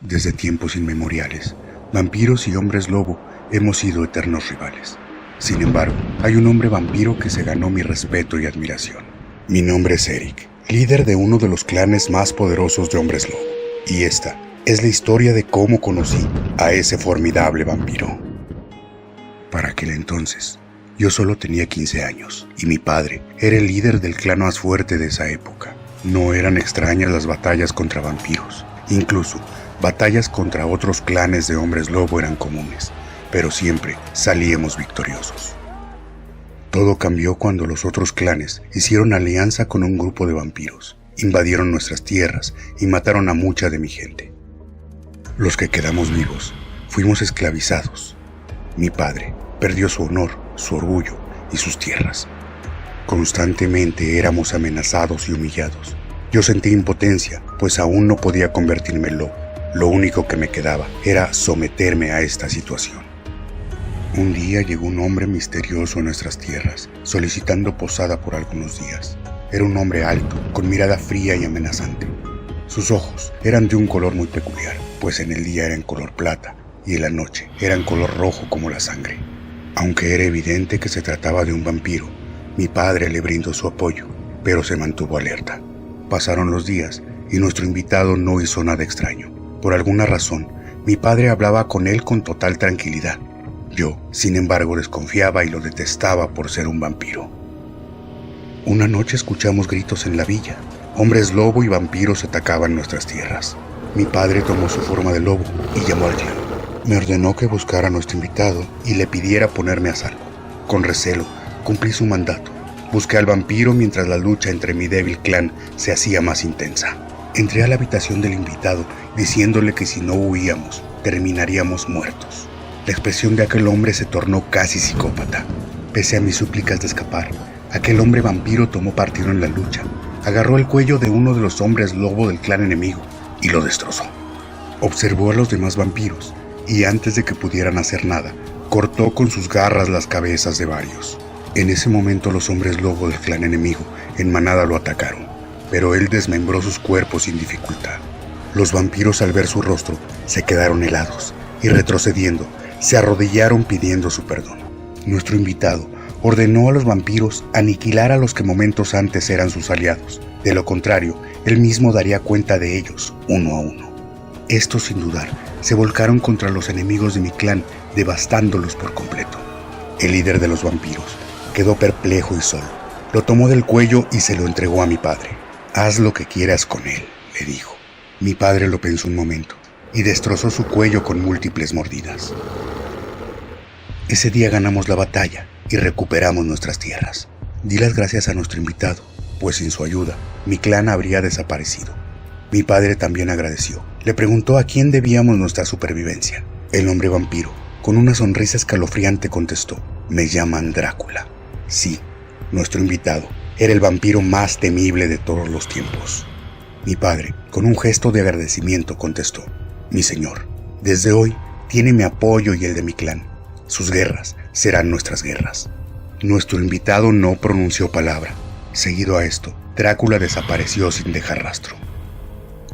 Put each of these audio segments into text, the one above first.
Desde tiempos inmemoriales, vampiros y hombres lobo hemos sido eternos rivales. Sin embargo, hay un hombre vampiro que se ganó mi respeto y admiración. Mi nombre es Eric, líder de uno de los clanes más poderosos de hombres lobo. Y esta es la historia de cómo conocí a ese formidable vampiro. Para aquel entonces, yo solo tenía 15 años y mi padre era el líder del clan más fuerte de esa época. No eran extrañas las batallas contra vampiros. Incluso, batallas contra otros clanes de hombres lobo eran comunes, pero siempre salíamos victoriosos. Todo cambió cuando los otros clanes hicieron alianza con un grupo de vampiros, invadieron nuestras tierras y mataron a mucha de mi gente. Los que quedamos vivos fuimos esclavizados. Mi padre perdió su honor, su orgullo y sus tierras. Constantemente éramos amenazados y humillados. Yo sentí impotencia, pues aún no podía convertirme en lobo. Lo único que me quedaba era someterme a esta situación. Un día llegó un hombre misterioso a nuestras tierras, solicitando posada por algunos días. Era un hombre alto, con mirada fría y amenazante. Sus ojos eran de un color muy peculiar, pues en el día eran color plata y en la noche eran color rojo como la sangre. Aunque era evidente que se trataba de un vampiro, mi padre le brindó su apoyo, pero se mantuvo alerta. Pasaron los días y nuestro invitado no hizo nada extraño. Por alguna razón, mi padre hablaba con él con total tranquilidad. Yo, sin embargo, desconfiaba y lo detestaba por ser un vampiro. Una noche escuchamos gritos en la villa. Hombres lobo y vampiros atacaban nuestras tierras. Mi padre tomó su forma de lobo y llamó al clan. Me ordenó que buscara a nuestro invitado y le pidiera ponerme a salvo. Con recelo, cumplí su mandato. Busqué al vampiro mientras la lucha entre mi débil clan se hacía más intensa. Entré a la habitación del invitado diciéndole que si no huíamos, terminaríamos muertos. La expresión de aquel hombre se tornó casi psicópata. Pese a mis súplicas de escapar, aquel hombre vampiro tomó partido en la lucha. Agarró el cuello de uno de los hombres lobo del clan enemigo y lo destrozó. Observó a los demás vampiros y antes de que pudieran hacer nada, cortó con sus garras las cabezas de varios. En ese momento los hombres lobo del clan enemigo en manada lo atacaron, pero él desmembró sus cuerpos sin dificultad. Los vampiros al ver su rostro se quedaron helados y retrocediendo se arrodillaron pidiendo su perdón. Nuestro invitado ordenó a los vampiros aniquilar a los que momentos antes eran sus aliados. De lo contrario, él mismo daría cuenta de ellos uno a uno. Estos sin dudar se volcaron contra los enemigos de mi clan, devastándolos por completo. El líder de los vampiros quedó perplejo y solo. Lo tomó del cuello y se lo entregó a mi padre. «Haz lo que quieras con él», le dijo. Mi padre lo pensó un momento y destrozó su cuello con múltiples mordidas. Ese día ganamos la batalla y recuperamos nuestras tierras. Di las gracias a nuestro invitado, pues sin su ayuda, mi clan habría desaparecido. Mi padre también agradeció. Le preguntó a quién debíamos nuestra supervivencia. El hombre vampiro, con una sonrisa escalofriante, contestó: «Me llaman Drácula». Sí, nuestro invitado era el vampiro más temible de todos los tiempos. Mi padre, con un gesto de agradecimiento, contestó: «Mi señor, desde hoy tiene mi apoyo y el de mi clan. Sus guerras serán nuestras guerras». Nuestro invitado no pronunció palabra. Seguido a esto, Drácula desapareció sin dejar rastro.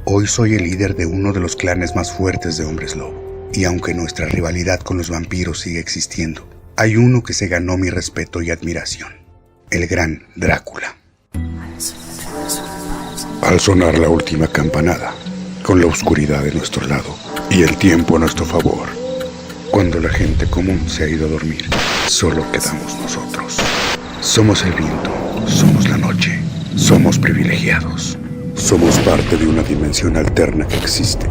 Hoy soy el líder de uno de los clanes más fuertes de hombres lobo. Y aunque nuestra rivalidad con los vampiros sigue existiendo, hay uno que se ganó mi respeto y admiración: el gran Drácula. Al sonar la última campanada, con la oscuridad de nuestro lado y el tiempo a nuestro favor, cuando la gente común se ha ido a dormir, solo quedamos nosotros. Somos el viento, somos la noche, somos privilegiados. Somos parte de una dimensión alterna que existe,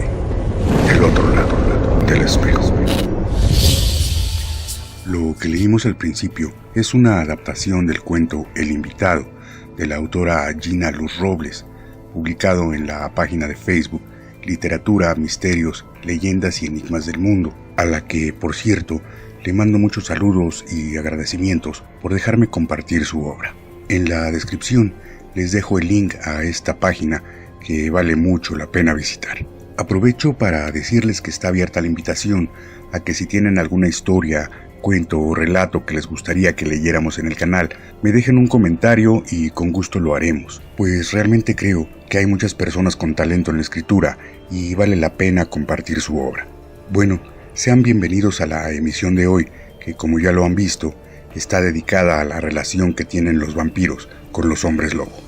el otro lado del espejo. Lo que leímos al principio es una adaptación del cuento El invitado, de la autora Gina Luz Robles, publicado en la página de Facebook Literatura, Misterios, Leyendas y Enigmas del Mundo, a la que, por cierto, le mando muchos saludos y agradecimientos por dejarme compartir su obra. En la descripción les dejo el link a esta página que vale mucho la pena visitar. Aprovecho para decirles que está abierta la invitación a que si tienen alguna historia cuento o relato que les gustaría que leyéramos en el canal, me dejen un comentario y con gusto lo haremos, pues realmente creo que hay muchas personas con talento en la escritura y vale la pena compartir su obra. Bueno, sean bienvenidos a la emisión de hoy, que como ya lo han visto, está dedicada a la relación que tienen los vampiros con los hombres lobo.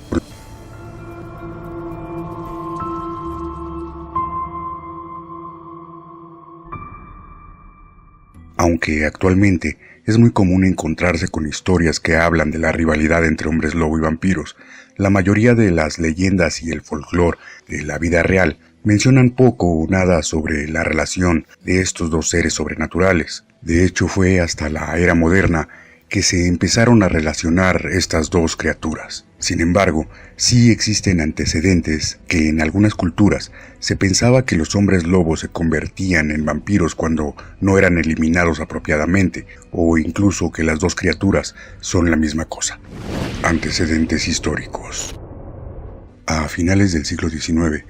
Aunque actualmente es muy común encontrarse con historias que hablan de la rivalidad entre hombres lobo y vampiros, la mayoría de las leyendas y el folclore de la vida real mencionan poco o nada sobre la relación de estos dos seres sobrenaturales. De hecho, fue hasta la era moderna que se empezaron a relacionar estas dos criaturas. Sin embargo, sí existen antecedentes que en algunas culturas se pensaba que los hombres lobos se convertían en vampiros cuando no eran eliminados apropiadamente, o incluso que las dos criaturas son la misma cosa. Antecedentes históricos. A finales del siglo XIX,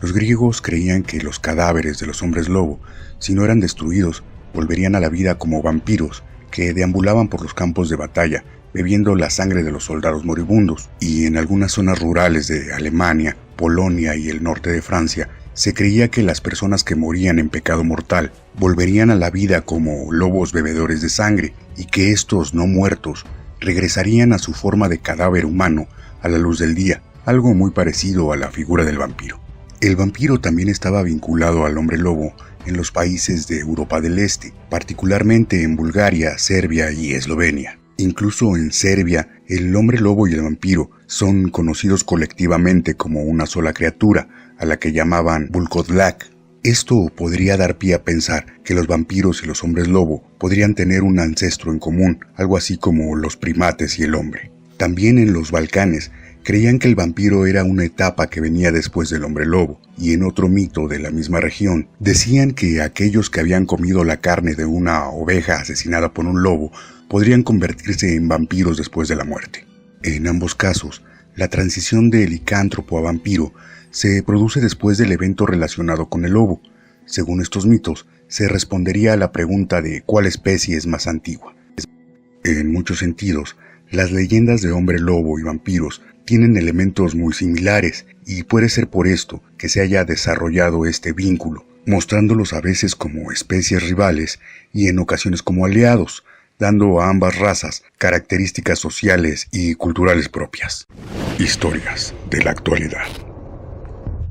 los griegos creían que los cadáveres de los hombres lobo, si no eran destruidos, volverían a la vida como vampiros que deambulaban por los campos de batalla, bebiendo la sangre de los soldados moribundos, y en algunas zonas rurales de Alemania, Polonia y el norte de Francia, se creía que las personas que morían en pecado mortal volverían a la vida como lobos bebedores de sangre, y que estos no muertos regresarían a su forma de cadáver humano a la luz del día, algo muy parecido a la figura del vampiro. El vampiro también estaba vinculado al hombre lobo en los países de Europa del Este, particularmente en Bulgaria, Serbia y Eslovenia. Incluso en Serbia, el hombre lobo y el vampiro son conocidos colectivamente como una sola criatura, a la que llamaban Vulkodlak. Esto podría dar pie a pensar que los vampiros y los hombres lobo podrían tener un ancestro en común, algo así como los primates y el hombre. También en los Balcanes, creían que el vampiro era una etapa que venía después del hombre lobo, y en otro mito de la misma región, decían que aquellos que habían comido la carne de una oveja asesinada por un lobo podrían convertirse en vampiros después de la muerte. En ambos casos, la transición de licántropo a vampiro se produce después del evento relacionado con el lobo. Según estos mitos, se respondería a la pregunta de cuál especie es más antigua. En muchos sentidos, las leyendas de hombre lobo y vampiros tienen elementos muy similares y puede ser por esto que se haya desarrollado este vínculo, mostrándolos a veces como especies rivales y en ocasiones como aliados, dando a ambas razas características sociales y culturales propias. Historias de la actualidad.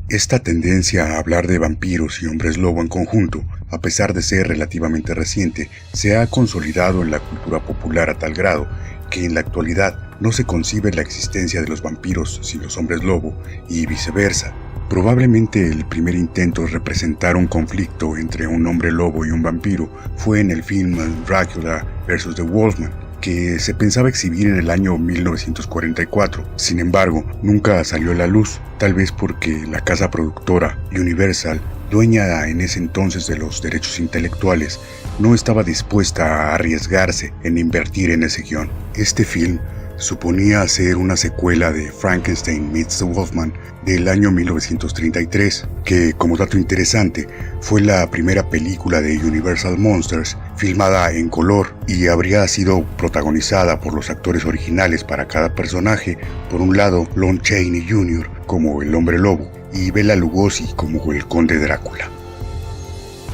Esta tendencia a hablar de vampiros y hombres lobo en conjunto, a pesar de ser relativamente reciente, se ha consolidado en la cultura popular a tal grado que en la actualidad no se concibe la existencia de los vampiros sin los hombres lobo y viceversa. Probablemente el primer intento de representar un conflicto entre un hombre lobo y un vampiro fue en el film Dracula vs. The Wolfman, que se pensaba exhibir en el año 1944. Sin embargo, nunca salió a la luz, tal vez porque la casa productora Universal, dueña en ese entonces de los derechos intelectuales, no estaba dispuesta a arriesgarse en invertir en ese guión. Este film suponía ser una secuela de Frankenstein meets the Wolfman del año 1933, que, como dato interesante, fue la primera película de Universal Monsters filmada en color y habría sido protagonizada por los actores originales para cada personaje, por un lado Lon Chaney Jr. como el hombre lobo y Bela Lugosi como el conde Drácula.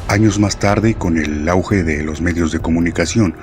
Años más tarde, con el auge de los medios de comunicación,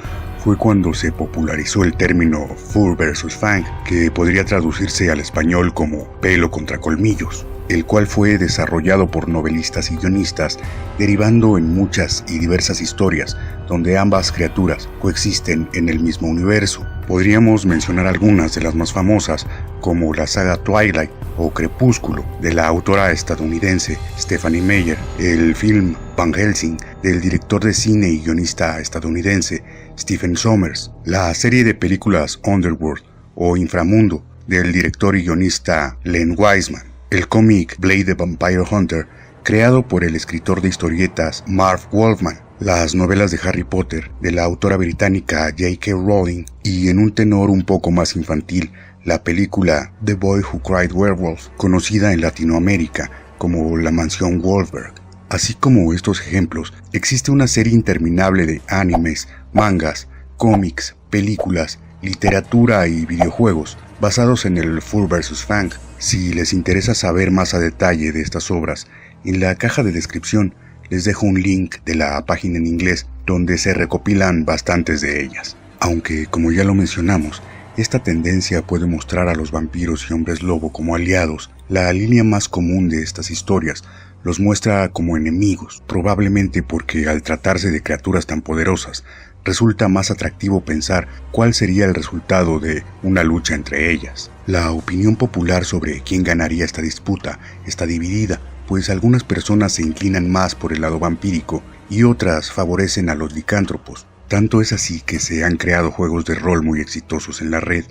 fue cuando se popularizó el término Fur versus Fang, que podría traducirse al español como pelo contra colmillos, el cual fue desarrollado por novelistas y guionistas, derivando en muchas y diversas historias donde ambas criaturas coexisten en el mismo universo. Podríamos mencionar algunas de las más famosas, como la saga Twilight o Crepúsculo, de la autora estadounidense Stephanie Meyer, el film Van Helsing, del director de cine y guionista estadounidense Stephen Sommers, la serie de películas Underworld o Inframundo, del director y guionista Len Wiseman, el cómic Blade the Vampire Hunter, creado por el escritor de historietas Marv Wolfman, las novelas de Harry Potter de la autora británica J.K. Rowling y, en un tenor un poco más infantil, la película The Boy Who Cried Werewolf, conocida en Latinoamérica como La Mansión Wahlberg. Así como estos ejemplos, existe una serie interminable de animes, mangas, cómics, películas, literatura y videojuegos basados en el Fu vs Fang. Si les interesa saber más a detalle de estas obras, en la caja de descripción les dejo un link de la página en inglés donde se recopilan bastantes de ellas. Aunque, como ya lo mencionamos, esta tendencia puede mostrar a los vampiros y hombres lobo como aliados, la línea más común de estas historias los muestra como enemigos, probablemente porque al tratarse de criaturas tan poderosas, resulta más atractivo pensar cuál sería el resultado de una lucha entre ellas. La opinión popular sobre quién ganaría esta disputa está dividida, pues algunas personas se inclinan más por el lado vampírico y otras favorecen a los licántropos. Tanto es así que se han creado juegos de rol muy exitosos en la red,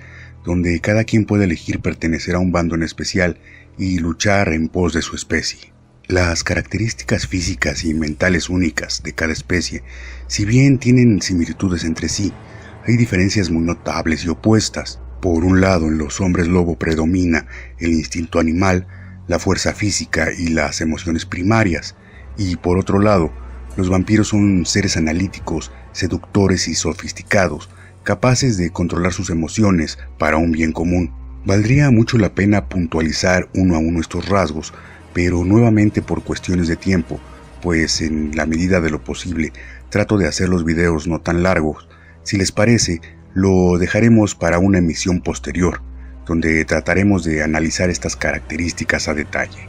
donde cada quien puede elegir pertenecer a un bando en especial y luchar en pos de su especie. Las características físicas y mentales únicas de cada especie, si bien tienen similitudes entre sí, hay diferencias muy notables y opuestas. Por un lado, en los hombres lobo predomina el instinto animal, la fuerza física y las emociones primarias, y por otro lado, los vampiros son seres analíticos, seductores y sofisticados, capaces de controlar sus emociones para un bien común. Valdría mucho la pena puntualizar uno a uno estos rasgos, pero nuevamente por cuestiones de tiempo, pues en la medida de lo posible trato de hacer los videos no tan largos. Si les parece, lo dejaremos para una emisión posterior, donde trataremos de analizar estas características a detalle.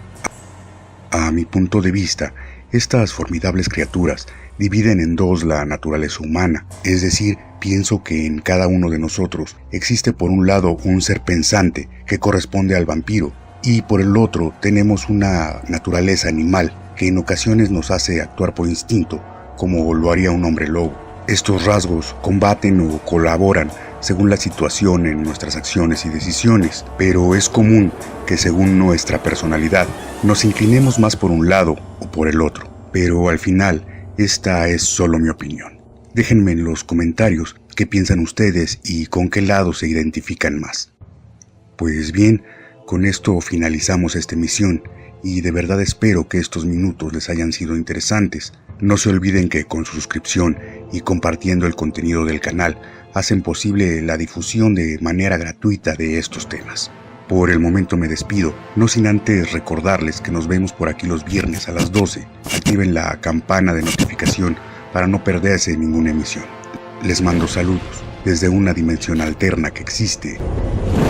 A mi punto de vista, estas formidables criaturas dividen en dos la naturaleza humana, es decir, pienso que en cada uno de nosotros existe por un lado un ser pensante que corresponde al vampiro, y por el otro tenemos una naturaleza animal que en ocasiones nos hace actuar por instinto, como lo haría un hombre lobo. Estos rasgos combaten o colaboran según la situación en nuestras acciones y decisiones, pero es común que según nuestra personalidad nos inclinemos más por un lado o por el otro. Pero al final, esta es solo mi opinión. Déjenme en los comentarios qué piensan ustedes y con qué lado se identifican más. Pues bien, con esto finalizamos esta emisión y de verdad espero que estos minutos les hayan sido interesantes. No se olviden que con su suscripción y compartiendo el contenido del canal hacen posible la difusión de manera gratuita de estos temas. Por el momento me despido, no sin antes recordarles que nos vemos por aquí los viernes a las 12. Activen la campana de notificación para no perderse ninguna emisión. Les mando saludos desde una dimensión alterna que existe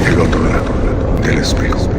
del otro lado del espejo.